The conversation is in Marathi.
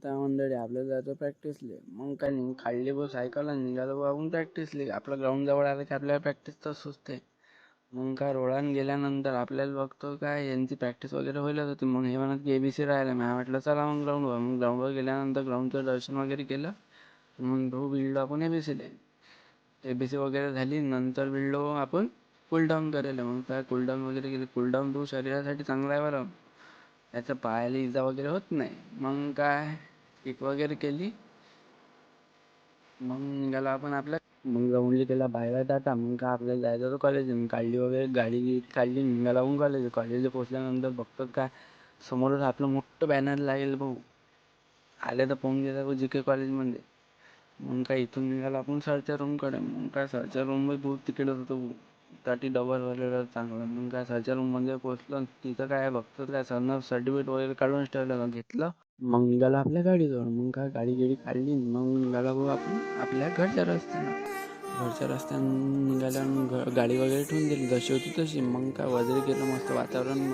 त्या मंडळी आपल्याला जायचं प्रॅक्टिसले. मग काय नाही काढली बस सायकल आणि निघालो बा आपण प्रॅक्टिसले. आपलं ग्राउंड जवळ आलं की आपल्याला प्रॅक्टिस तर सुचते. मग काय रोडान गेल्यानंतर आपल्याला बघतो काय यांची प्रॅक्टिस वगैरे व्हायलाच होती. मग हे म्हणत की ABC राहिला. मी म्हटलं चला मग ग्राउंडवर. मग ग्राउंडवर गेल्यानंतर ग्राउंडचं दर्शन वगैरे केलं. मग भाऊ भिडलो आपण ABCले. ABC वगैरे झाली. नंतर भिडलो आपण कूलडाऊन करायला. मग काय कूलडाऊन वगैरे केली. कूलडाऊन तो शरीरासाठी चांगला आहे बरं. त्याचं पायाला इजा वगैरे होत नाही. मग काय किक वगैरे केली. मग निघालो आपण आपल्या मग ग्राउंडला गेला बाहेर टाटा. मग काय आपल्याला जायचं होतं कॉलेज. काढली वगैरे गाडी काढली निघाला आपण कॉलेज. कॉलेजला पोचल्यानंतर बघतो काय समोरच आपलं मोठं बॅनर लागेल भाऊ. आले तर पाहून गेला JK कॉलेजमध्ये. मग काय इथून निघालो आपण सरच्या रूमकडे. मग काय सरच्या रूममध्ये भाऊ तिकीट होतं साठी डबल वगैरे चांगलं. मग काय सरच्या रूममध्ये पोचलो. तिथं काय बघतो काय सरनं सर्टिफिकेट वगैरे काढून ठेवलं घेतलं. मग निघालो आपल्या गाडीजवळ. मग काय गाडी गिडी काढली. मग निघालो भाऊ आपण आपल्या घरच्या रस्त्यानं. घरच्या रस्त्यानं निघाल्यानं गाडी वगैरे ठेवून दिली जशी होती तशी. मग काय वजरी केलं मस्त वातावरण